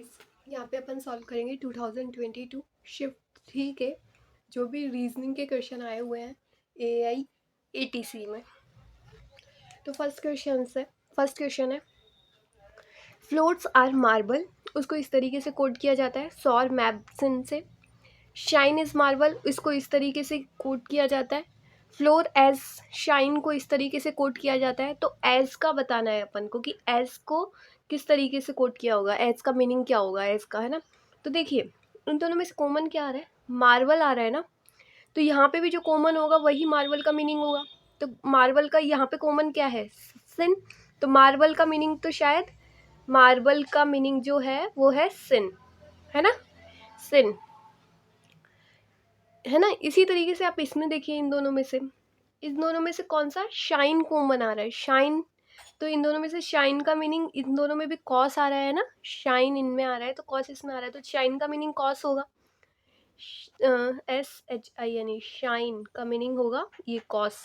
Guys, यहाँ पे अपन solve करेंगे 2022 शिफ्ट 3 के जो भी रीजनिंग के क्वेश्चन आए हुए हैं एआई एटीसी में। तो फर्स्ट क्वेश्चन है फ्लोट्स आर मार्बल। उसको इस तरीके से कोड किया जाता है सौर मैप्सन से। शाइन इज मार्बल, इसको इस तरीके से कोड किया जाता है। फ्लोर एज शाइन को इस तरीके से कोड किया जाता है। तो एज का बताना है अपन को कि एज को किस तरीके से कोड किया होगा, एज का मीनिंग क्या होगा एज का, है ना। तो देखिए इन दोनों में से कॉमन क्या आ रहा है, मार्बल आ रहा है ना। तो यहाँ पे भी जो कॉमन होगा वही मार्बल का मीनिंग होगा। तो मार्बल का यहाँ पे कॉमन क्या है, सिन। तो मार्बल का मीनिंग तो शायद मार्बल का मीनिंग जो है वो है सिन, है ना, सिन, है ना। इसी तरीके से आप इसमें देखिए इन दोनों में से कौन सा शाइन कॉमन आ रहा है, शाइन। तो इन दोनों में से शाइन का मीनिंग, इन दोनों में भी कॉस आ रहा है ना, शाइन इनमें आ रहा है तो कॉस इसमें आ रहा है, तो शाइन का मीनिंग कॉस होगा। SHINE, शाइन का मीनिंग होगा ये कॉस,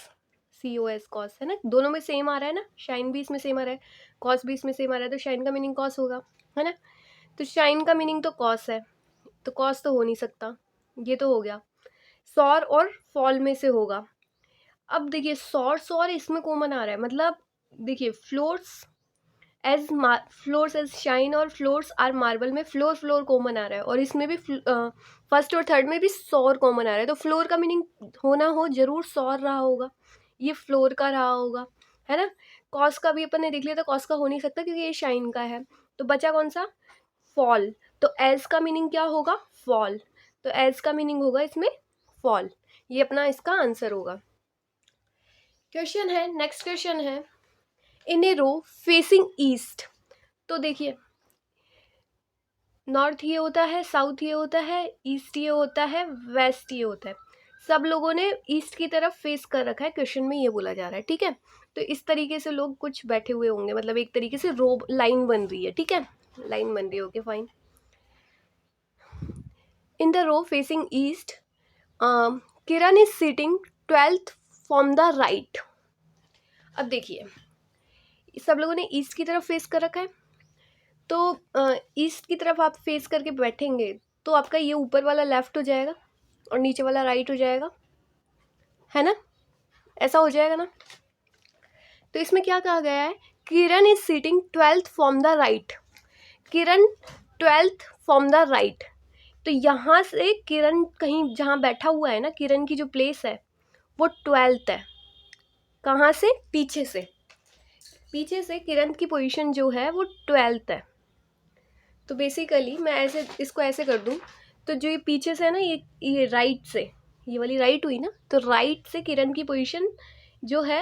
COS, कॉस, है ना। दोनों में सेम आ रहा है ना, शाइन भी इसमें सेम आ रहा है, कॉस भी इसमें सेम आ रहा है, तो शाइन का मीनिंग कॉस होगा, है ना। तो शाइन का मीनिंग तो कॉस है, तो कॉस तो हो नहीं सकता, ये तो हो गया। सौर और फॉल में से होगा। अब देखिए सौर इसमें कॉमन आ रहा है, मतलब देखिए फ्लोर्स एज शाइन और फ्लोर्स आर मार्बल में फ्लोर कॉमन आ रहा है, और इसमें भी फर्स्ट और थर्ड में भी सौर कॉमन आ रहा है। तो फ्लोर का मीनिंग होना हो जरूर सौर रहा होगा, ये फ्लोर का रहा होगा, है ना। कॉस का भी अपन ने देख लिया था, कॉस का हो नहीं सकता क्योंकि ये शाइन का है। तो बचा कौन सा, फॉल। तो एज का मीनिंग क्या होगा, फॉल। तो एज का मीनिंग होगा इसमें फॉल, ये अपना इसका आंसर होगा। क्वेश्चन है, नेक्स्ट क्वेश्चन है इन ए रो फेसिंग ईस्ट। तो देखिए नॉर्थ ये होता है, साउथ ये होता है, ईस्ट ये होता है, वेस्ट ये होता है। सब लोगों ने ईस्ट की तरफ फेस कर रखा है, क्वेश्चन में ये बोला जा रहा है, ठीक है। तो इस तरीके से लोग कुछ बैठे हुए होंगे, मतलब एक तरीके से रो लाइन बन रही है, ठीक है, लाइन बन रही है, okay fine. In the row facing east Kiran is sitting 12th from the right. अब देखिए सब लोगों ने ईस्ट की तरफ फेस कर रखा है, तो ईस्ट की तरफ आप फेस करके बैठेंगे तो आपका ये ऊपर वाला लेफ्ट हो जाएगा और नीचे वाला राइट हो जाएगा, है ना, ऐसा हो जाएगा ना। तो इसमें क्या कहा गया है, Kiran is sitting 12th from the right. Kiran 12th from the right. तो यहाँ से किरण कहीं जहाँ बैठा हुआ है ना, किरण की जो प्लेस है वो 12th है। कहाँ से, पीछे से किरण की पोजीशन जो है वो 12th है। तो बेसिकली मैं ऐसे इसको ऐसे कर दूं, तो जो ये पीछे से है ना, ये राइट से, ये वाली राइट हुई ना, तो राइट से किरण की पोजीशन जो है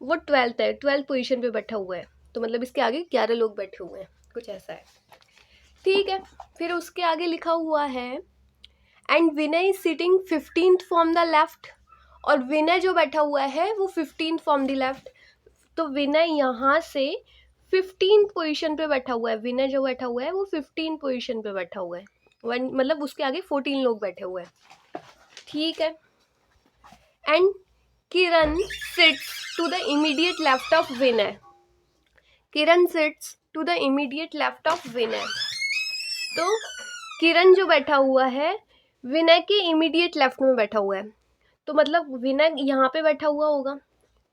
वो 12th है, 12th पोजीशन पे बैठा हुआ है। तो मतलब इसके आगे 11 लोग बैठे हुए हैं, कुछ ऐसा है, ठीक है। फिर उसके आगे लिखा हुआ है and Vinay is sitting 15th from the left. और विनय जो बैठा हुआ है वो 15th फ्रॉम द लेफ्ट। तो विनय यहाँ से 15th पोजीशन पे बैठा हुआ है, विनय जो बैठा हुआ है वो 15th पोजीशन पे बैठा हुआ है, मतलब उसके आगे 14 लोग बैठे हुए हैं, ठीक है। And Kiran sits to the immediate left of Vinay. Kiran sits to the immediate left of Vinay. तो किरण जो बैठा हुआ है विनय के इमीडिएट लेफ्ट में बैठा हुआ है, तो मतलब विनय यहाँ पे बैठा हुआ होगा,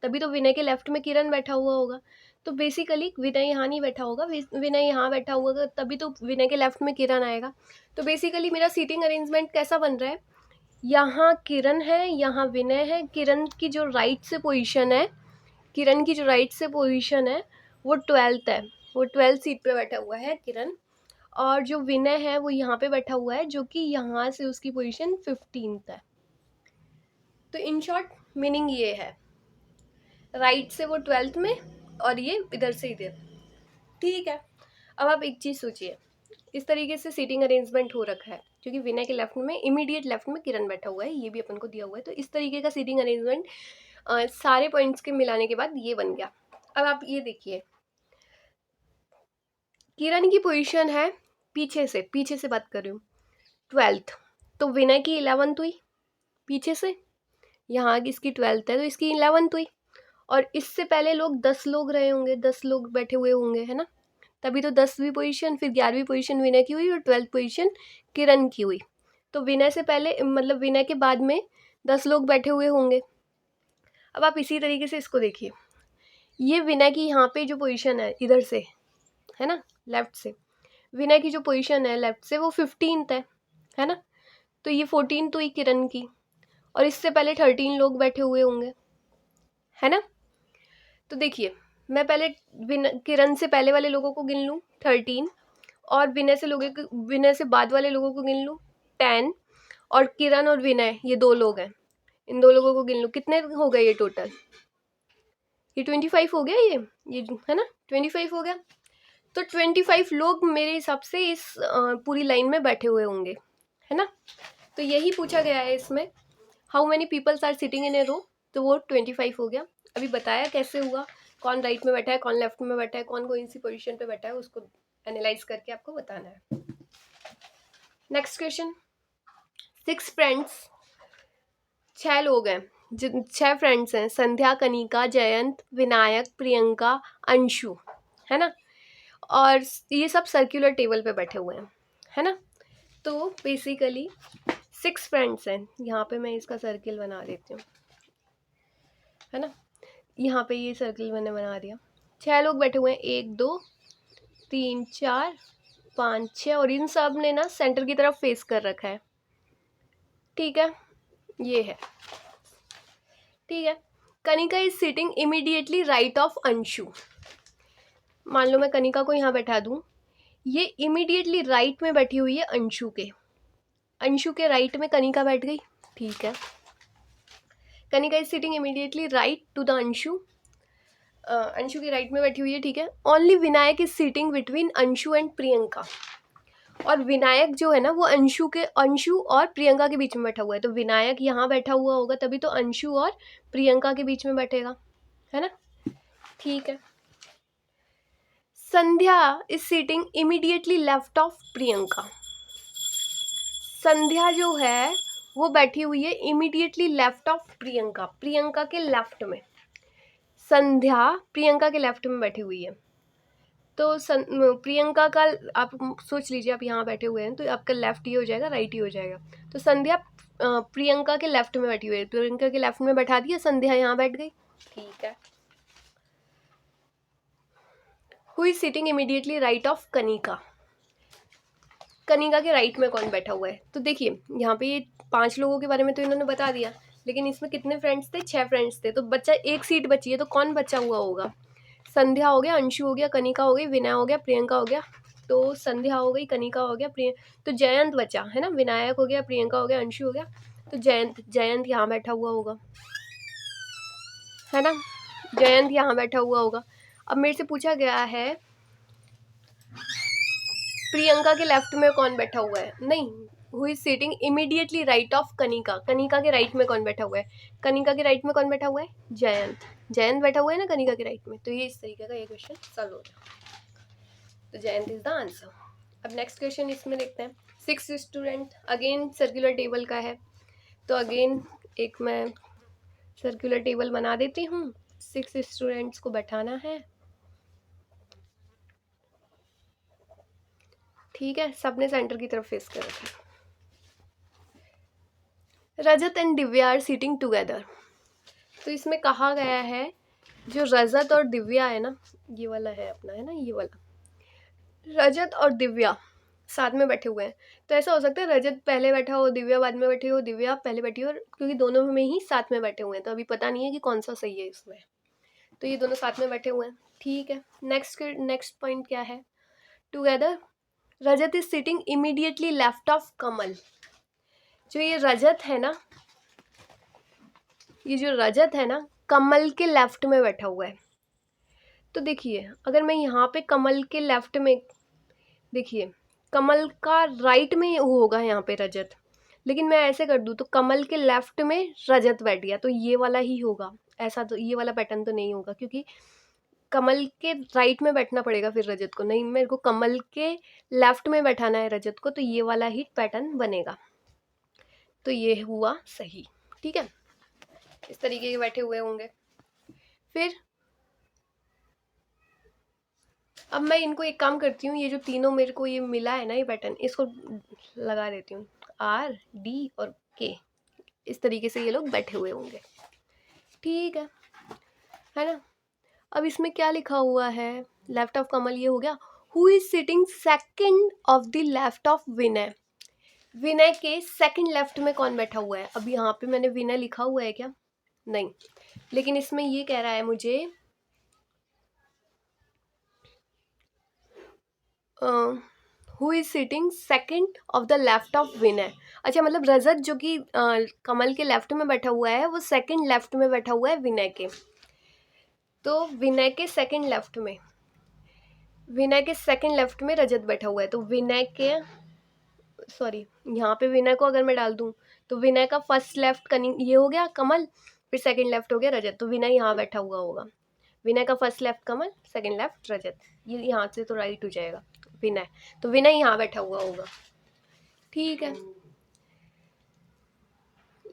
तभी तो विनय के लेफ्ट में किरण बैठा हुआ होगा। तो बेसिकली विनय यहाँ नहीं बैठा होगा, विनय यहाँ बैठा हुआ होगा, तभी तो विनय के लेफ्ट में किरण आएगा। तो बेसिकली मेरा सीटिंग अरेंजमेंट कैसा बन रहा है, यहाँ किरण है, यहाँ विनय है, किरण की जो राइट से पोजीशन है, किरण की जो राइट से पोजीशन है वो 12th है, वो 12th सीट पे बैठा हुआ है किरण। और जो विनय है वो यहाँ पे बैठा हुआ है, जो कि यहाँ से उसकी पोजीशन 15th है। तो इन शॉर्ट मीनिंग ये है, राइट से वो 12th में और ये इधर से इधर, ठीक है। अब आप एक चीज़ सोचिए, इस तरीके से सीटिंग अरेंजमेंट हो रखा है क्योंकि विनय के लेफ्ट में इमीडिएट लेफ्ट में किरण बैठा हुआ है, ये भी अपन को दिया हुआ है। तो इस तरीके का सीटिंग अरेंजमेंट सारे पॉइंट्स के मिलाने के बाद ये बन गया। अब आप ये देखिए किरण की पोजीशन है पीछे से बात कर रही हूँ 12th, तो विनय की 11th हुई पीछे से, यहाँ की इसकी 12th है तो इसकी 11th हुई। और इससे पहले लोग 10 लोग रहे होंगे, 10 लोग बैठे हुए होंगे, है ना, तभी तो 10वीं पोजीशन, फिर 11वीं पोजीशन विनय की हुई और 12th पोजीशन किरण की हुई। तो विनय से पहले मतलब विनय के बाद में 10 लोग बैठे हुए होंगे। अब आप इसी तरीके से इसको देखिए, ये विनय की यहाँ पे जो पोजीशन है इधर से, है ना, लेफ्ट से विनय की जो पोजीशन है लेफ्ट से वो 15th है ना। तो ये 14th हुई किरण की, और इससे पहले 13 लोग बैठे हुए होंगे, है ना। तो देखिए मैं पहले किरण से पहले वाले लोगों को गिन लूँ 13, और विनय से बाद वाले लोगों को गिन लूँ 10, और किरण और विनय ये 2 लोग हैं, इन 2 लोगों को गिन लूँ, कितने हो गए ये टोटल, ये 25 हो गया, ये है ना 25 हो गया। तो 25 लोग मेरे हिसाब से इस पूरी लाइन में बैठे हुए होंगे, है ना। तो यही पूछा गया है इसमें, how many peoples are sitting in a row, तो वो 25 हो गया। अभी बताया कैसे हुआ, कौन राइट में बैठा है, कौन लेफ्ट में बैठा है, कौन सी पोजीशन पे बैठा है, उसको एनालाइज करके आपको बताना है। नेक्स्ट क्वेश्चन, 6 फ्रेंड्स, 6 लोग हैं, 6 फ्रेंड्स हैं, संध्या, कनिका, जयंत, विनायक, प्रियंका, अंशु, है ना। और ये सब सर्कुलर टेबल पे बैठे हुए हैं, है ना। तो बेसिकली 6 फ्रेंड्स हैं, यहाँ पे मैं इसका सर्किल बना देती हूँ, है ना। यहाँ पे ये सर्किल मैंने बना दिया, 6 लोग बैठे हुए हैं, 1 2 3 4 5 6, और इन सब ने ना सेंटर की तरफ फेस कर रखा है, ठीक है, ये है, ठीक है। Kanika is sitting immediately right of Anshu, मान लो मैं कनिका को यहाँ बैठा दूँ, ये इमीडिएटली राइट में बैठी हुई है अंशु के राइट में कनिका बैठ गई, ठीक है। Kanika is sitting immediately right to the Anshu, Anshu के राइट में बैठी हुई है, ठीक है। Only Vinayak is sitting between Anshu and Priyanka, और विनायक जो है ना वो अंशु और प्रियंका के बीच में बैठा हुआ है, तो विनायक यहाँ बैठा हुआ होगा तभी तो अंशु और प्रियंका के बीच में बैठेगा, है ना, ठीक है। Sandhya is sitting immediately left of Priyanka, Sandhya जो है वो बैठी हुई है इमीडिएटली लेफ्ट ऑफ प्रियंका के लेफ्ट में, संध्या प्रियंका के लेफ्ट में बैठी हुई है। तो प्रियंका का आप सोच लीजिए, आप यहाँ बैठे हुए हैं तो आपका लेफ्ट ही हो जाएगा, राइट ही हो जाएगा। तो संध्या प्रियंका के लेफ्ट में बैठी हुई है, प्रियंका के लेफ्ट में बैठा दिया, संध्या यहाँ बैठ गई, ठीक है। Who is sitting immediately right of Kanika, Kanika के राइट में कौन बैठा हुआ है, तो देखिए यहाँ पे ये 5 लोगों के बारे में तो इन्होंने बता दिया, लेकिन इसमें कितने फ्रेंड्स थे, 6 फ्रेंड्स थे, तो बच्चा एक सीट बची है, तो कौन बचा हुआ होगा, संध्या हो गया, अंशु हो गया, कनिका हो गई, विनय हो गया, प्रियंका हो गया। तो संध्या हो गई, कनिका हो गया, तो जयंत बचा, है ना, विनायक हो गया, प्रियंका हो गया, अंशु हो गया, तो जयंत यहाँ बैठा हुआ होगा, है ना, जयंत यहाँ बैठा हुआ होगा। अब मेरे से पूछा गया है प्रियंका के लेफ्ट में कौन बैठा हुआ है, नहीं, who is sitting immediately right of Kanika, Kanika के राइट में कौन बैठा हुआ है, कनिका के राइट में कौन बैठा हुआ है, जयंत बैठा हुआ है ना कनिका के राइट में, तो ये इस तरीके का ये क्वेश्चन सॉल्व हो गया, तो जयंत इज द आंसर। अब नेक्स्ट क्वेश्चन इसमें देखते हैं, 6 स्टूडेंट, अगेन सर्कुलर टेबल का है, तो अगेन एक मैं सर्कुलर टेबल बना देती हूँ, 6 स्टूडेंट्स को बैठाना है, ठीक है, सबने सेंटर की तरफ फेस कर रखा है। Rajat and Divya are sitting together, तो इसमें कहा गया है जो रजत और दिव्या है ना, ये वाला है अपना, है ना, ये वाला रजत और दिव्या साथ में बैठे हुए हैं, तो ऐसा हो सकता है रजत पहले बैठा हो, दिव्या बाद में बैठी हो, दिव्या पहले बैठी हो, क्योंकि दोनों में ही साथ में बैठे हुए हैं, तो अभी पता नहीं है कि कौन सा सही है इसमें, तो ये दोनों साथ में बैठे हुए हैं, ठीक है। नेक्स्ट पॉइंट क्या है, together Rajat is sitting immediately left of Kamal, जो ये रजत है ना, ये जो रजत है ना कमल के लेफ्ट में बैठा हुआ है, तो देखिए अगर मैं यहाँ पे कमल के लेफ्ट में, देखिए कमल का राइट में वो होगा यहाँ पे रजत, लेकिन मैं ऐसे कर दूँ तो कमल के लेफ्ट में रजत बैठ गया, तो ये वाला ही होगा, ऐसा तो ये वाला पैटर्न तो नहीं होगा, क्योंकि कमल के राइट में बैठना पड़ेगा फिर रजत को, नहीं मेरे को कमल के लेफ्ट में बैठाना है रजत को, तो ये वाला ही पैटर्न बनेगा, तो ये हुआ सही, ठीक है, इस तरीके के बैठे हुए होंगे। फिर अब मैं इनको एक काम करती हूँ, ये जो तीनों मेरे को ये मिला है ना ये पैटर्न, इसको लगा देती हूँ, आर डी और के, इस तरीके से ये लोग बैठे हुए होंगे। ठीक है ना। अब इसमें क्या लिखा हुआ है, लेफ्ट ऑफ कमल ये हो गया। Who is sitting second of the left of Vinay, Vinay के सेकंड लेफ्ट में कौन बैठा हुआ है। अब यहाँ पे मैंने विनय लिखा हुआ है क्या, नहीं, लेकिन इसमें ये कह रहा है मुझे who is sitting second of the left of Vinay. अच्छा, मतलब रजत जो कि कमल के लेफ्ट में बैठा हुआ है वो सेकंड लेफ्ट में बैठा हुआ है विनय के। तो विनय के सेकंड लेफ्ट में, विनय के सेकंड लेफ्ट में रजत बैठा हुआ है, तो विनय के, सॉरी, यहाँ पे विनय को अगर मैं डाल दूँ तो विनय का फर्स्ट लेफ्ट कनिंग ये हो गया कमल, फिर सेकंड लेफ्ट हो गया रजत, तो विनय यहाँ बैठा हुआ होगा। विनय का फर्स्ट लेफ्ट कमल, सेकंड लेफ्ट रजत, ये यहाँ से तो राइट हो जाएगा विनय, तो विनय यहाँ बैठा हुआ होगा। ठीक है।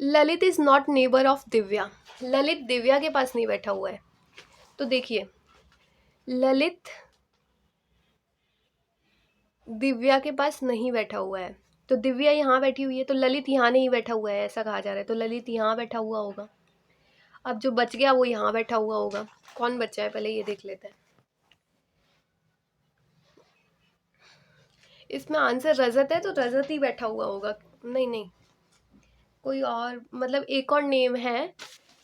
Lalit is not neighbour of Divya, Lalit Divya के पास नहीं बैठा हुआ है। तो देखिए, ललित दिव्या के पास नहीं बैठा हुआ है, तो दिव्या यहाँ बैठी हुई है, तो ललित यहाँ नहीं बैठा हुआ है ऐसा कहा जा रहा है, तो ललित यहाँ बैठा हुआ होगा। अब जो बच गया वो यहाँ बैठा हुआ होगा। कौन बचा है पहले ये देख लेते हैं। इसमें आंसर रजत है, तो रजत ही बैठा हुआ होगा। नहीं नहीं, कोई और, मतलब एक और नेम है,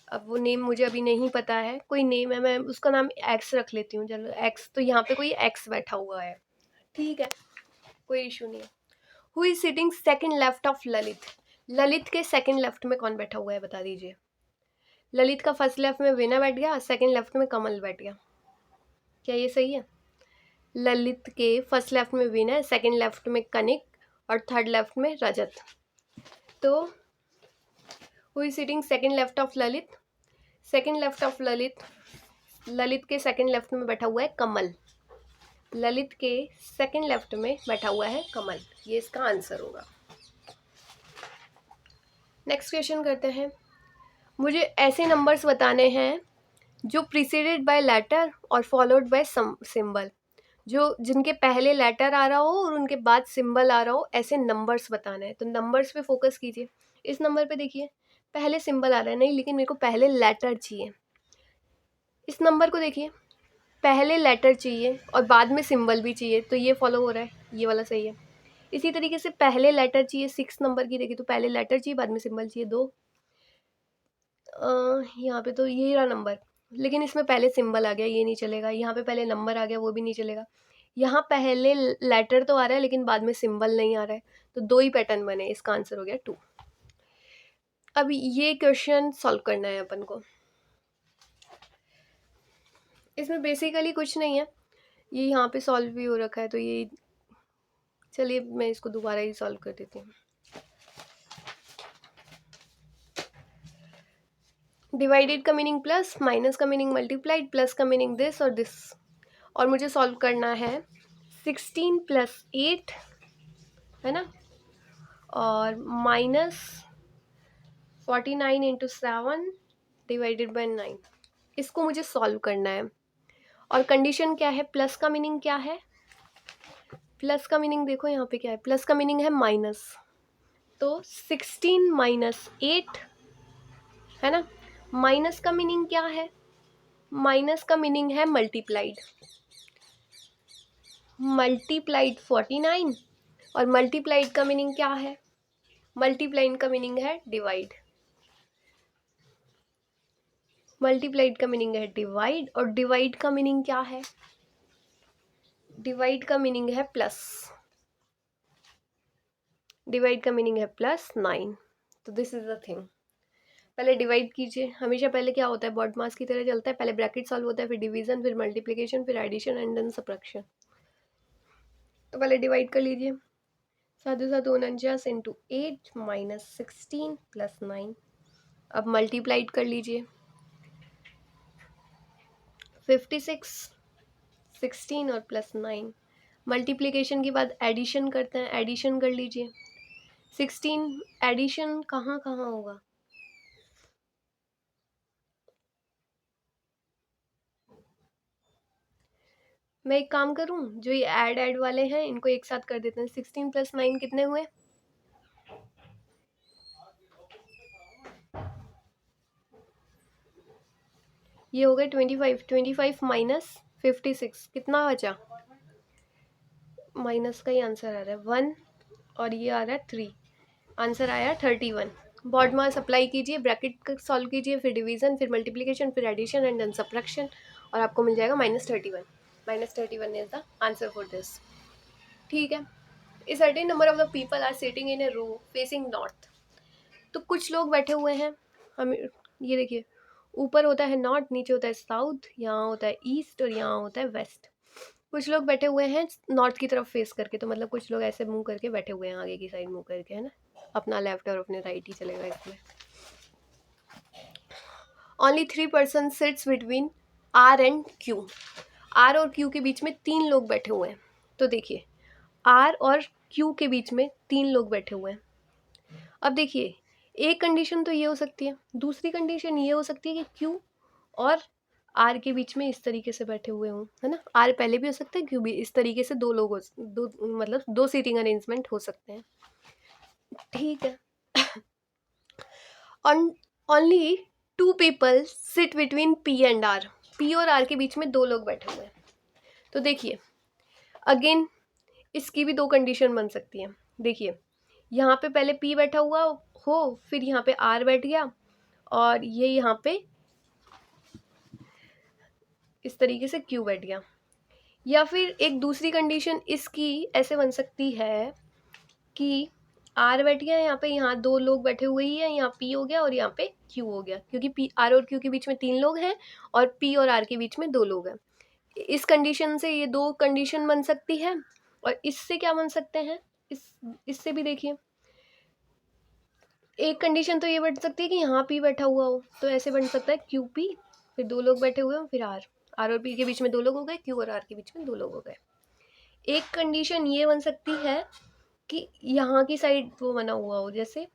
अब वो नेम मुझे अभी नहीं पता है, कोई नेम है, मैं उसका नाम एक्स रख लेती हूँ, चलो एक्स, तो यहाँ पे कोई एक्स बैठा हुआ है। ठीक है, कोई इशू नहीं है। Who is sitting second left of Lalit, Lalit के सेकंड लेफ्ट में कौन बैठा हुआ है बता दीजिए। ललित का फर्स्ट लेफ्ट में विनय बैठ गया, सेकंड लेफ्ट में कमल बैठ गया, क्या ये सही है। ललित के फर्स्ट लेफ्ट में विनय, सेकंड लेफ्ट में कनिक और थर्ड लेफ्ट में रजत। तो who is sitting second left of Lalit, second left of Lalit, Lalit के सेकंड लेफ्ट में बैठा हुआ है कमल, ललित के सेकंड लेफ्ट में बैठा हुआ है कमल, ये इसका आंसर होगा। नेक्स्ट क्वेश्चन करते हैं। मुझे ऐसे नंबर्स बताने हैं जो प्रीसीडेड बाय लेटर और फॉलोड बाय सिंबल, जो जिनके पहले लेटर आ रहा हो और उनके बाद सिंबल आ रहा हो, ऐसे नंबर्स बताना है। तो नंबर्स पे फोकस कीजिए। इस नंबर पे देखिए, पहले सिंबल आ रहा है, नहीं, लेकिन मेरे को पहले लेटर चाहिए। इस नंबर को देखिए, पहले लेटर चाहिए और बाद में सिंबल भी चाहिए, तो ये फॉलो हो रहा है, ये वाला सही है। इसी तरीके से पहले लेटर चाहिए, 6 नंबर की देखिए, तो पहले लेटर चाहिए बाद में सिंबल चाहिए, 2। यहाँ पे तो यही रहा नंबर, लेकिन इसमें पहले सिंबल आ गया, ये नहीं चलेगा। यहाँ पे पहले नंबर आ गया, वो भी नहीं चलेगा। यहाँ पहले लेटर तो आ रहा है लेकिन बाद में सिंबल नहीं आ रहा है, तो 2 ही पैटर्न बने, इसका आंसर हो गया 2। अब ये क्वेश्चन सॉल्व करना है अपन को। इसमें बेसिकली कुछ नहीं है, ये यहाँ पे सॉल्व भी हो रखा है, तो ये, चलिए मैं इसको दोबारा ही सॉल्व कर देती हूँ। डिवाइडेड का मीनिंग प्लस, माइनस का मीनिंग मल्टीप्लाइड, प्लस का मीनिंग दिस और दिस। और मुझे सॉल्व करना है 16 + 8, है ना, और -49 × 7 डिवाइडेड बाय 9, इसको मुझे सॉल्व करना है। और कंडीशन क्या है, प्लस का मीनिंग क्या है, प्लस का मीनिंग देखो यहाँ पे क्या है, प्लस का मीनिंग है माइनस, तो 16 - 8, है ना। माइनस का मीनिंग क्या है, माइनस का मीनिंग है मल्टीप्लाइड, मल्टीप्लाइड 49, और मल्टीप्लाइड का मीनिंग क्या है, मल्टीप्लाइड का मीनिंग है डिवाइड, मल्टीप्लाइड का मीनिंग है डिवाइड, और डिवाइड का मीनिंग क्या है, डिवाइड का मीनिंग है प्लस, डिवाइड का मीनिंग है +9। तो दिस इज द थिंग, पहले डिवाइड कीजिए, हमेशा पहले क्या होता है, बॉड मास की तरह चलता है, पहले ब्रैकेट सॉल्व होता है, फिर डिवीजन, फिर मल्टीप्लिकेशन, फिर एडिशन एंड देन सब्ट्रैक्शन। तो पहले डिवाइड कर लीजिए, 7 × 7 = 49 × 8 -16 + 9। अब मल्टीप्लाइड कर लीजिए, 56, 16 और +9। मल्टीप्लिकेशन के बाद एडिशन करते हैं, एडिशन कर लीजिए, 16 एडिशन कहाँ कहाँ होगा, मैं एक काम करूं, जो ये ऐड वाले हैं इनको एक साथ कर देते हैं। 16 + 9 कितने हुए? ये हो गए 25। 25 - 56 कितना बचा? माइनस का ही आंसर आ रहा है 1 और ये आ रहा है 3। आंसर आया 31। बॉड मास अप्लाई कीजिए, ब्रैकेट सॉल्व कीजिए, फिर डिवीजन, फिर मल्टीप्लिकेशन, फिर एडिशन एंड देन सब्ट्रैक्शन, और आपको मिल जाएगा -31। -31 is the answer for this. ठीक है। A certain number of the people are sitting in a row facing north. तो कुछ लोग बैठे हुए हैं, हम ये देखिए, ऊपर होता है नॉर्थ, नीचे होता है साउथ, यहाँ होता है ईस्ट और यहाँ होता है वेस्ट। कुछ लोग बैठे हुए हैं नॉर्थ की तरफ फेस करके, तो मतलब कुछ लोग ऐसे मुंह करके बैठे हुए हैं, आगे की साइड मुंह करके, है ना। अपना लेफ्ट और अपने राइट ही चलेगा इसमें। Only 3 person sits between R and Q. R और क्यू के बीच में 3 लोग बैठे हुए हैं। तो देखिए, आर और क्यू के बीच में 3 लोग बैठे हुए हैं। अब देखिए, एक कंडीशन तो ये हो सकती है, दूसरी कंडीशन ये हो सकती है कि क्यू और आर के बीच में इस तरीके से बैठे हुए हों, है ना। आर पहले भी हो सकता है, क्यू भी। इस तरीके से 2 लोग दो, मतलब 2 सीटिंग अरेंजमेंट हो सकते हैं। ठीक है। Only 2 people sit between P and R. P और आर के बीच में 2 लोग बैठे हुए हैं। तो देखिए, अगेन इसकी भी 2 कंडीशन बन सकती हैं। देखिए, यहाँ पे पहले पी बैठा हुआ हो, फिर यहाँ पे आर बैठ गया, और ये यहाँ पे इस तरीके से क्यू बैठ गया। या फिर एक दूसरी कंडीशन इसकी ऐसे बन सकती है कि आर बैठ गया यहाँ पे, यहाँ 2 लोग बैठे हुए ही हैं, यहाँ पी हो गया और यहाँ पे क्यू हो गया, क्योंकि पी, आर और क्यू के बीच में 3 लोग हैं और पी और आर के बीच में 2 लोग हैं। इस कंडीशन से ये 2 कंडीशन बन सकती है। और इससे क्या बन सकते हैं, इससे भी देखिए, एक कंडीशन तो ये बन सकती है कि यहाँ पी बैठा हुआ हो, तो ऐसे बन सकता है क्यू पी, फिर 2 लोग बैठे हुए हो, फिर आर। आर और पी के बीच में 2 लोग हो गए, क्यू और आर के बीच में 2 लोग हो गए। एक कंडीशन ये बन सकती है कि यहाँ की साइड वो बना हुआ हो, जैसे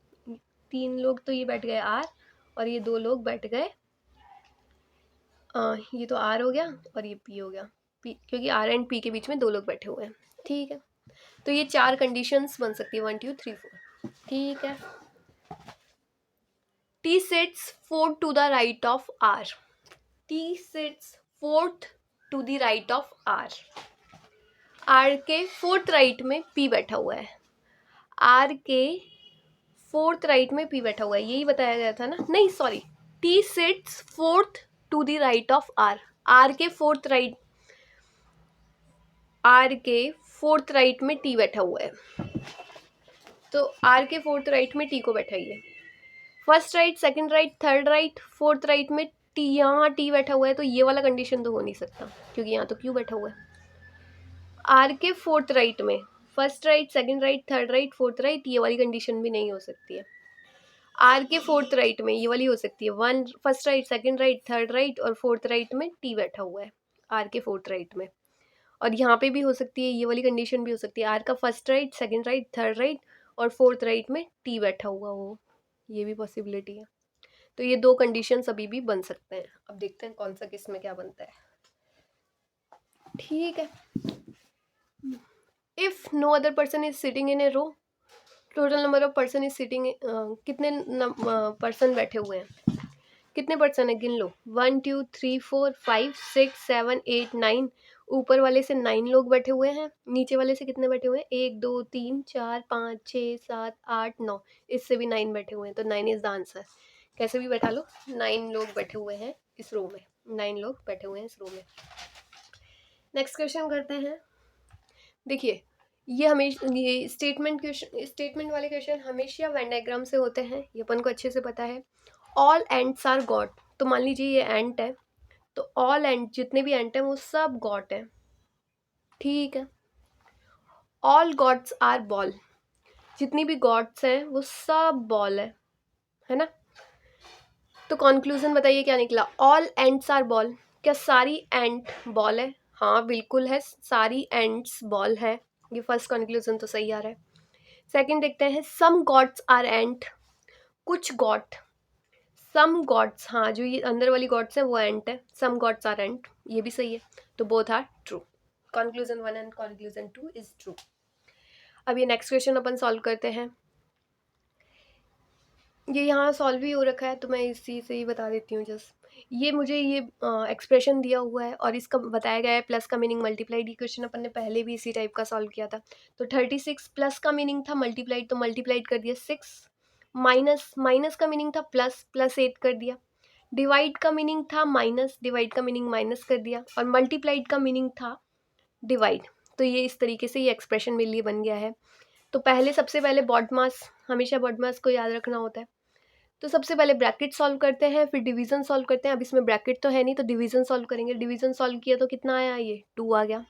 3 लोग तो ये बैठ गए आर, और ये 2 लोग बैठ गए, ये तो आर हो गया और ये पी हो गया, पी, क्योंकि आर एंड पी के बीच में 2 लोग बैठे हुए हैं। ठीक है। तो ये 4 कंडीशंस बन सकती है, 1 2 3 4। ठीक है। T sits fourth to the right of R. T sits fourth to the right of R. R के फोर्थ राइट में P बैठा हुआ है। R के फोर्थ राइट में P बैठा हुआ है, यही बताया गया था ना। नहीं sorry, T sits fourth to the right of R. R के फोर्थ राइट, R के फोर्थ राइट में T बैठा हुआ है। तो R के फोर्थ राइट में T को बैठाइए। First right, second right, third right, fourth right में टी, यहाँ टी बैठा हुआ है, तो ये वाला कंडीशन तो हो नहीं सकता, क्योंकि यहाँ तो क्यू बैठा हुआ है। आर के फोर्थ राइट में first right, second right, third right, fourth right, ये वाली कंडीशन भी नहीं हो सकती है। आर के फोर्थ राइट में ये वाली हो सकती है, 1 first right, second right, third right और फोर्थ राइट में टी बैठा हुआ है आर के फोर्थ राइट में। और यहाँ पे भी हो सकती है, ये वाली कंडीशन भी हो सकती है, आर का first right, second right, third right और फोर्थ राइट में टी बैठा हुआ हो, ये भी पॉसिबिलिटी है। तो ये 2 कंडीशंस अभी भी बन सकते हैं। अब देखते हैं कौन सा किस में क्या बनता है। ठीक है। If no other person is sitting in a row, total number of person is sitting, कितने पर्सन बैठे हुए हैं, कितने पर्सन है, गिन लो। 1 2 3 4 5 6 7 8 9। ऊपर वाले से 9 लोग बैठे हुए हैं, नीचे वाले से कितने बैठे हुए हैं, 1 2 3 4 5 6 7 8 9, इससे भी 9 बैठे हुए हैं। तो 9 इज द आंसर। कैसे भी बैठा लो, 9 लोग बैठे हुए हैं इस रो में, 9 लोग बैठे हुए हैं इस रो में। नेक्स्ट क्वेश्चन करते हैं। देखिए, ये हमेशा, ये स्टेटमेंट वाले क्वेश्चन हमेशा वेन डायग्राम से होते हैं, ये अपन को अच्छे से पता है। All ants are god. तो मान लीजिए ये एंट है, तो ऑल एंट, जितने भी एंट हैं वो सब गॉड हैं। ठीक है। All gods are ball. जितनी भी गॉड्स हैं वो सब बॉल है ना। तो कंक्लूजन बताइए क्या निकला। All ants are ball. क्या सारी एंट बॉल है? हाँ बिल्कुल है, सारी एंट्स बॉल है। ये फर्स्ट कंक्लूजन तो सही आ रहा है। सेकंड देखते हैं, सम गॉड्स आर एंट। कुछ गॉड, सम गॉड्स, हाँ जो ये अंदर वाली गॉड्स हैं वो एंट है, सम गॉड्स आर एंट, ये भी सही है। तो both are true. Conclusion 1 and conclusion 2 is true. अब ये नेक्स्ट क्वेश्चन अपन सॉल्व करते हैं। ये यहाँ सॉल्व ही हो रखा है तो मैं इसी से ही बता देती हूँ जस्ट। ये मुझे ये एक्सप्रेशन दिया हुआ है और इसका बताया गया है प्लस का मीनिंग मल्टीप्लाइड। ये क्वेश्चन अपन ने पहले भी इसी टाइप का सॉल्व किया था। तो 36 प्लस का मीनिंग था मल्टीप्लाइड, तो मल्टीप्लाइड कर दिया 6। माइनस, माइनस का मीनिंग था प्लस, प्लस 8 कर दिया। डिवाइड का मीनिंग था माइनस, डिवाइड का मीनिंग माइनस कर दिया। और मल्टीप्लाइड का मीनिंग था डिवाइड। तो ये इस तरीके से ये एक्सप्रेशन मेरे लिए बन गया है। तो पहले सबसे पहले बॉडमास, हमेशा बॉडमास को याद रखना होता है। तो सबसे पहले ब्रैकेट सॉल्व करते हैं, फिर डिवीजन सॉल्व करते हैं। अब इसमें ब्रैकेट तो है नहीं तो डिवीजन सॉल्व करेंगे। डिवीजन सॉल्व किया तो कितना आया, ये 2 आ गया।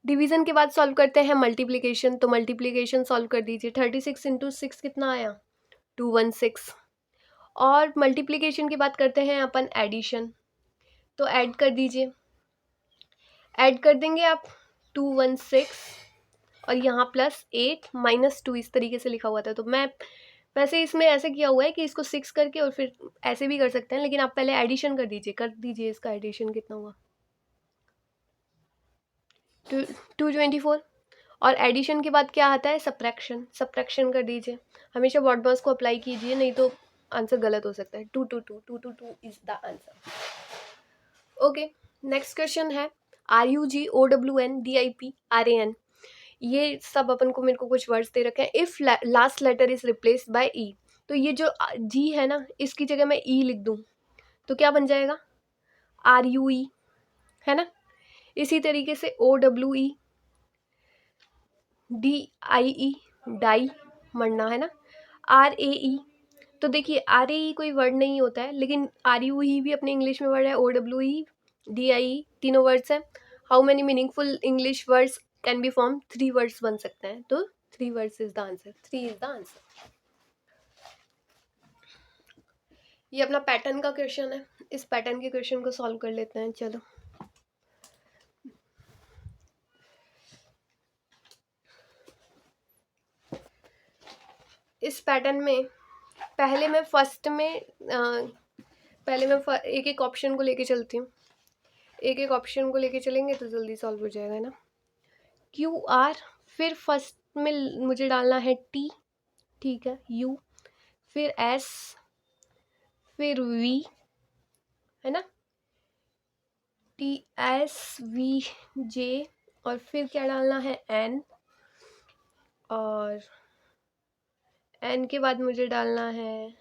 डिवीजन के बाद सॉल्व करते हैं मल्टीप्लिकेशन, तो मल्टीप्लिकेशन सॉल्व कर दीजिए। 36 इंटू 6 कितना आया, 216। और मल्टीप्लिकेशन की बात करते हैं अपन एडिशन, तो ऐड कर दीजिए। ऐड कर देंगे आप 216 और यहाँ प्लस 8 माइनस 2 इस तरीके से लिखा हुआ था। तो मैं वैसे इसमें ऐसे किया हुआ है कि इसको 6 करके और फिर ऐसे भी कर सकते हैं, लेकिन आप पहले एडिशन कर दीजिए। इसका एडिशन कितना हुआ, 224। और एडिशन के बाद क्या आता है, सब्ट्रैक्शन। सब्ट्रैक्शन कर दीजिए। हमेशा बॉडमास को अप्लाई कीजिए, नहीं तो आंसर गलत हो सकता है। 222 is the answer. Okay, next question है RUGOWNDIPRAN। ये सब अपन को, मेरे को कुछ वर्ड्स दे रखे हैं। If last letter is replaced by E, तो ये जो जी है ना, इसकी जगह मैं ई लिख दूँ तो क्या बन जाएगा, RUE, है ना। इसी तरीके से OWE, DIE, डाई, मरना, है ना। RAE, तो देखिए RAE कोई वर्ड नहीं होता है, लेकिन RUE भी अपने इंग्लिश में वर्ड है। OWE, DIE तीनों वर्ड्स हैं। How many meaningful English words can be form, 3 words बन सकते हैं। तो 3 words is the answer, 3 is the answer. ये अपना पैटर्न का क्वेश्चन है। इस पैटर्न के क्वेश्चन को सॉल्व कर लेते हैं, चलो। इस पैटर्न में पहले मैं फर्स्ट में पहले मैं एक एक ऑप्शन को लेके चलती हूँ। एक एक ऑप्शन को लेके चलेंगे तो जल्दी सॉल्व हो जाएगा ना। QR, फिर फर्स्ट में मुझे डालना है T, ठीक है, U, फिर S, फिर V, है ना, TSVJ, और फिर क्या डालना है, N, और N के बाद मुझे डालना है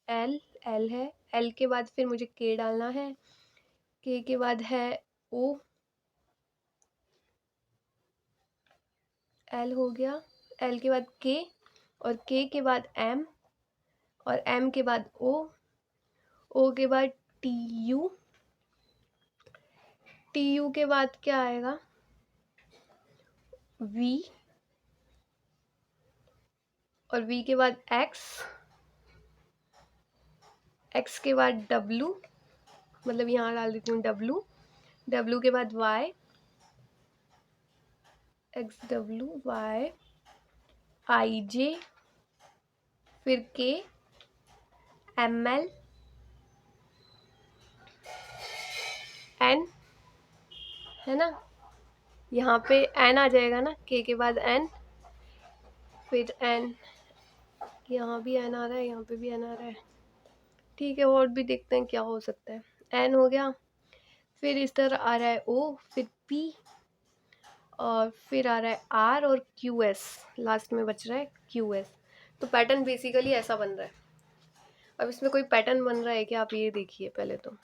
L, L है, L के बाद फिर मुझे K डालना है, K के बाद है O, L हो गया, L के बाद K, और K के बाद M, और M के बाद O, O के बाद TU, TU के बाद क्या आएगा, V, और V के बाद X, X के बाद W, मतलब यहाँ डाल देती हूँ W, W के बाद Y, XWY, IJ, फिर K, ML, N, है ना। यहाँ पे N आ जाएगा ना, K के बाद N, फिर N, यहाँ भी N आ रहा है, यहाँ पे भी N आ रहा है, ठीक है। और भी देखते हैं क्या हो सकता है। N हो गया, फिर इस तरह आ रहा है O, फिर P, और फिर आ रहा है R, और QS, लास्ट में बच रहा है QS। तो पैटर्न बेसिकली ऐसा बन रहा है। अब इसमें कोई पैटर्न बन रहा है कि आप ये देखिए पहले। तो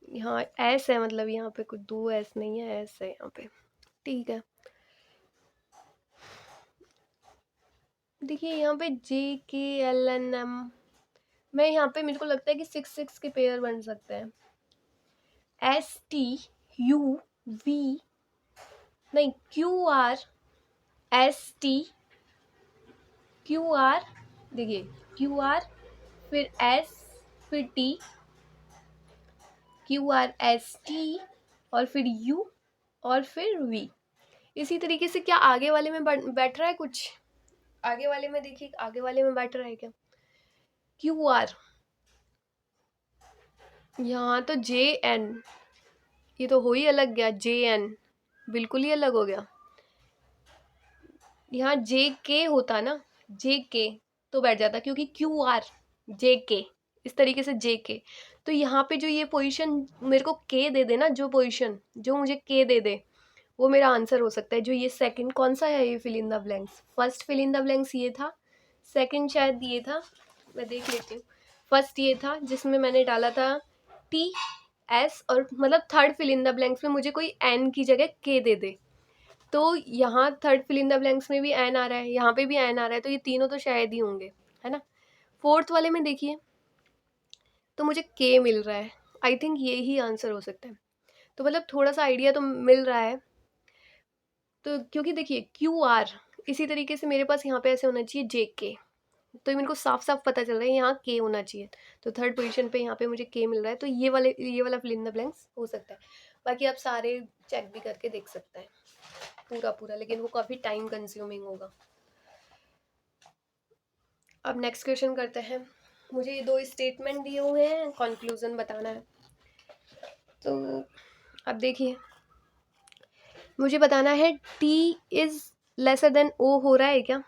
यहाँ S है, मतलब यहाँ पे कुछ 2 S नहीं है, S है यहाँ पे, ठीक है। देखिए यहाँ पे JKLNM, मैं यहाँ पे मेरे को लगता है कि 6 के पेयर बन सकते हैं। STUV, नहीं, QR, देखिए QR, फिर S, फिर T, QRST, और फिर U, और फिर V। इसी तरीके से क्या आगे वाले में बैठ रहा है कुछ, आगे वाले में देखिए, आगे वाले में बैठ रहा है क्या, QR, यहाँ तो JN, ये तो हो ही अलग गया, JN बिल्कुल ही अलग हो गया। यहाँ JK होता ना, JK तो बैठ जाता, क्योंकि QR JK इस तरीके से JK। तो यहाँ पे जो ये पोजीशन मेरे को K दे दे ना, जो पोजीशन जो मुझे K दे दे, वो मेरा आंसर हो सकता है। जो ये सेकंड कौन सा है, ये fill in the blanks, first fill in the blanks ये था, सेकंड शायद ये था, मैं देख लेती हूँ। फर्स्ट ये था जिसमें मैंने डाला था TS, और मतलब third fill in the blanks में मुझे कोई N की जगह K दे दे, तो यहाँ third fill in the blanks में भी N आ रहा है, यहाँ पे भी N आ रहा है, तो ये तीनों तो शायद ही होंगे, है ना। फोर्थ वाले में देखिए तो मुझे K मिल रहा है, आई थिंक ये ही आंसर हो सकता है। तो मतलब थोड़ा सा आइडिया तो मिल रहा है। तो क्योंकि देखिए QR इसी तरीके से मेरे पास यहाँ पे ऐसे होना चाहिए JK, तो ये मेरे को साफ साफ पता चल रहा है यहाँ K होना चाहिए। तो थर्ड पोजीशन पे यहाँ पे मुझे K मिल रहा है, तो ये वाला फिल इन द ब्लैंक्स हो सकता है। बाकी आप सारे चेक भी करके देख सकते हैं पूरा पूरा, लेकिन वो काफ़ी टाइम कंज्यूमिंग होगा। अब नेक्स्ट क्वेश्चन करते हैं। मुझे ये 2 स्टेटमेंट दिए हुए हैं, कंक्लूजन बताना है। तो अब देखिए, मुझे बताना है T is lesser than O हो रहा है क्या?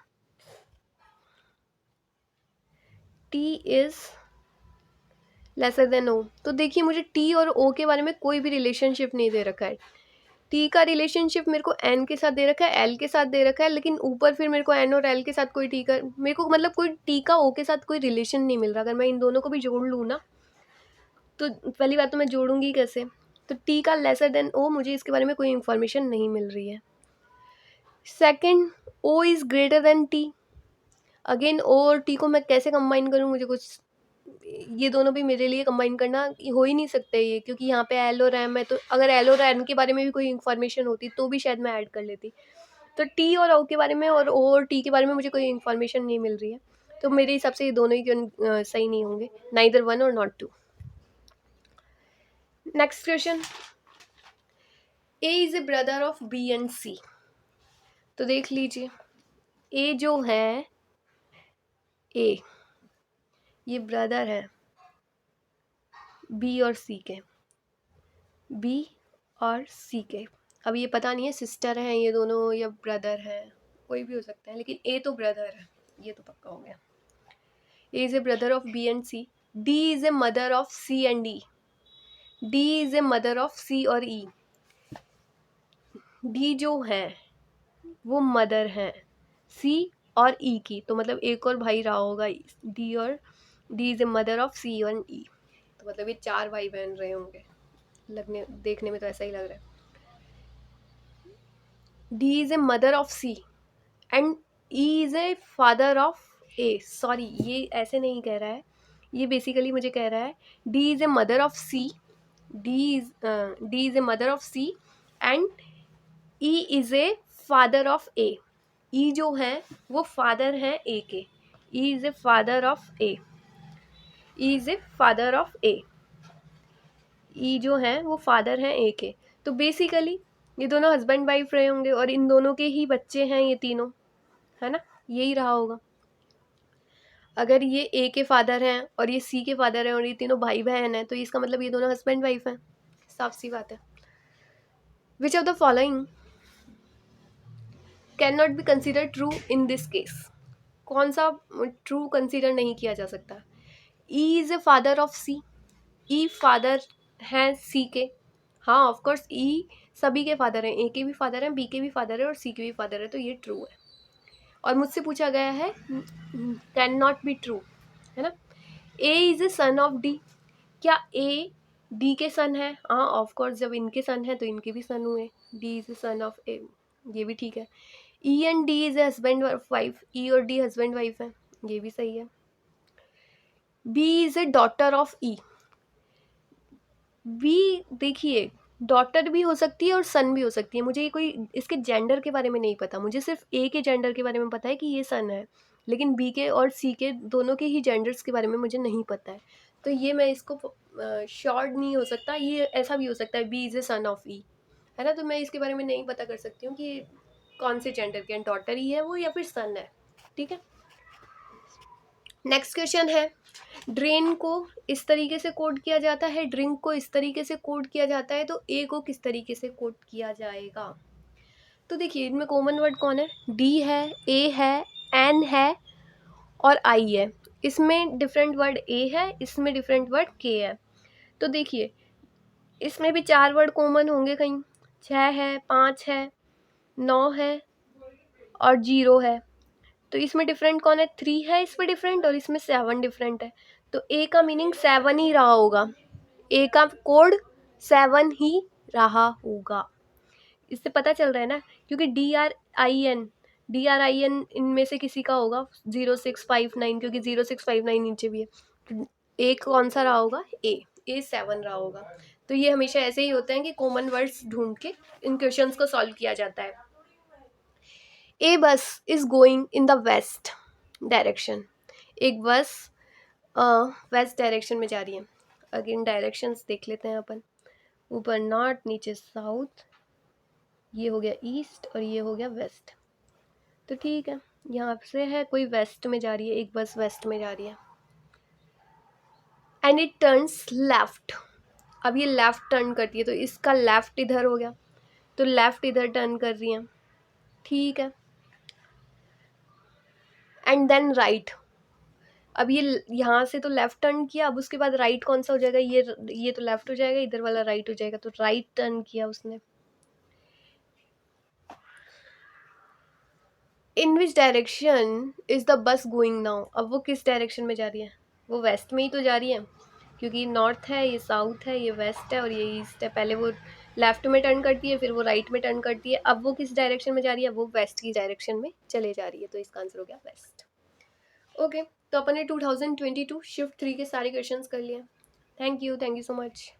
T is lesser than O। तो देखिए मुझे T और O के बारे में कोई भी रिलेशनशिप नहीं दे रखा है। T का रिलेशनशिप मेरे को N के साथ दे रखा है, L के साथ दे रखा है, लेकिन ऊपर फिर मेरे को N और L के साथ कोई T का, मेरे को मतलब कोई T का O के साथ कोई रिलेशन नहीं मिल रहा। अगर मैं इन दोनों को भी जोड़ लूँ ना, तो पहली बात तो मैं जोड़ूंगी कैसे? तो T का लेसर देन O, मुझे इसके बारे में कोई इन्फॉर्मेशन नहीं मिल रही है। Second, O is greater than T। Again O और T को मैं कैसे कंबाइन करूँ, मुझे कुछ, ये दोनों भी मेरे लिए कंबाइन करना हो ही नहीं सकते ये, क्योंकि यहाँ पे L और M है, तो अगर L और M के बारे में भी कोई इन्फॉर्मेशन होती तो भी शायद मैं ऐड कर लेती। तो T और O के बारे में और O और T के बारे में मुझे कोई इन्फॉर्मेशन नहीं मिल रही है, तो मेरे हिसाब से ये दोनों ही सही नहीं होंगे, नाइदर वन और not two. Next question, A is a brother of B and C। तो देख लीजिए, A जो है, A ये ब्रदर है B और C के, B और C के। अब ये पता नहीं है सिस्टर हैं ये दोनों या ब्रदर हैं, कोई भी हो सकता है, लेकिन A तो ब्रदर है, ये तो पक्का हो गया। A is a brother of B and C। D is a mother of C and E। D is a mother of C और E। D जो है वो मदर है C और E की, तो मतलब एक और भाई रहा होगा D, और D is a mother of C और E, तो मतलब ये 4 भाई बहन रहे होंगे, लगने देखने में तो ऐसा ही लग रहा है। D is a mother of C and E is a father of A। Sorry, ये ऐसे नहीं कह रहा है, ये बेसिकली मुझे कह रहा है D is a mother of C, D is a mother of C and E is a father of A। E जो है वो फादर है A के, E is a father of A, E is a father of A। E जो है वो father हैं A के, तो बेसिकली ये दोनों हस्बैंड वाइफ रहे होंगे, और इन दोनों के ही बच्चे हैं ये तीनों, है ना, यही रहा होगा। अगर ये A के फादर हैं और ये C के फादर हैं और ये तीनों भाई बहन हैं, तो इसका मतलब ये दोनों हस्बैंड वाइफ हैं, साफ सी बात है। Which of the following can not be consider true in this case. कौन सा ट्रू कंसिडर नहीं किया जा सकता? E is a father of C। E father हैं C के, हाँ ऑफकोर्स E सभी के फादर हैं, A के भी फादर हैं, B के भी फादर है और C के भी फादर है, तो ये ट्रू है। और मुझसे पूछा गया है कैन नॉट बी ट्रू, है ना। A is A son of D। क्या A D के सन है? हाँ ऑफकोर्स, जब इनके सन है तो इनके भी सन हुए, D is a son of A, ये भी ठीक है। E and D is a husband wife, E और D हस्बैंड वाइफ है, ये भी सही है। B is a daughter of E। B देखिए डॉटर भी हो सकती है और सन भी हो सकती है, मुझे ये कोई इसके जेंडर के बारे में नहीं पता, मुझे सिर्फ A के जेंडर के बारे में पता है कि ये सन है, लेकिन B के और C के दोनों के ही जेंडर्स के बारे में मुझे नहीं पता है, तो ये मैं इसको शॉर्ट नहीं हो सकता, ये ऐसा भी हो सकता है B is a son of E, है ना। तो मैं इसके बारे में नहीं पता कर सकती हूँ कि कौन से जेंडर के हैं, डॉटर ही है वो या फिर सन है, ठीक है। नेक्स्ट क्वेश्चन है, ड्रेन को इस तरीके से कोड किया जाता है, ड्रिंक को इस तरीके से कोड किया जाता है, तो ए को किस तरीके से कोड किया जाएगा? तो देखिए इनमें कॉमन वर्ड कौन है? डी है, ए है, एन है और आई है। इसमें डिफरेंट वर्ड ए है, इसमें डिफरेंट वर्ड के है। तो देखिए इसमें भी 4 वर्ड कॉमन होंगे, कहीं 6 है, 5 है, 9 है और 0 है। तो इसमें डिफरेंट कौन है? 3 है इसमें डिफरेंट और इसमें 7 डिफरेंट है। तो ए का मीनिंग 7 ही रहा होगा, ए का कोड 7 ही रहा होगा। इससे पता चल रहा है ना, क्योंकि डी आर आई एन इनमें से किसी का होगा 0659, क्योंकि 0659 नीचे भी है। ए कौन सा रहा होगा? ए 7 रहा होगा। तो ये हमेशा ऐसे ही होते हैं कि कॉमन वर्ड्स ढूंढ के इन क्वेश्चंस को सॉल्व किया जाता है। ए बस is going in the west direction. एक बस वेस्ट डायरेक्शन में जा रही है। अगेन डायरेक्शंस देख लेते हैं अपन, ऊपर नॉर्थ, नीचे साउथ, ये हो गया ईस्ट और ये हो गया वेस्ट। तो ठीक है, यहाँ से है कोई वेस्ट में जा रही है, एक बस वेस्ट में जा रही है। And it turns left. अब ये लेफ्ट टर्न करती है, तो इसका लेफ्ट इधर हो गया, तो लेफ्ट इधर टर्न कर रही है, ठीक है। And then right. अब ये यहाँ से तो लेफ्ट टर्न किया, अब उसके बाद राइट कौन सा हो जाएगा? ये तो लेफ्ट हो जाएगा, इधर वाला राइट हो जाएगा, तो राइट टर्न किया उसने। In which direction is the bus going now? अब वो किस डायरेक्शन में जा रही है? वो वेस्ट में ही तो जा रही है, क्योंकि नॉर्थ है, ये साउथ है, ये वेस्ट है और ये ईस्ट है। पहले वो लेफ्ट में टर्न करती है, फिर वो राइट में टर्न करती है। अब वो किस डायरेक्शन में जा रही है? वो वेस्ट की डायरेक्शन में चले जा रही है, तो इसका आंसर हो गया वेस्ट। ओके, तो अपन ने 2022 शिफ्ट 3 के सारे क्वेश्चंस कर लिए। Thank you so much.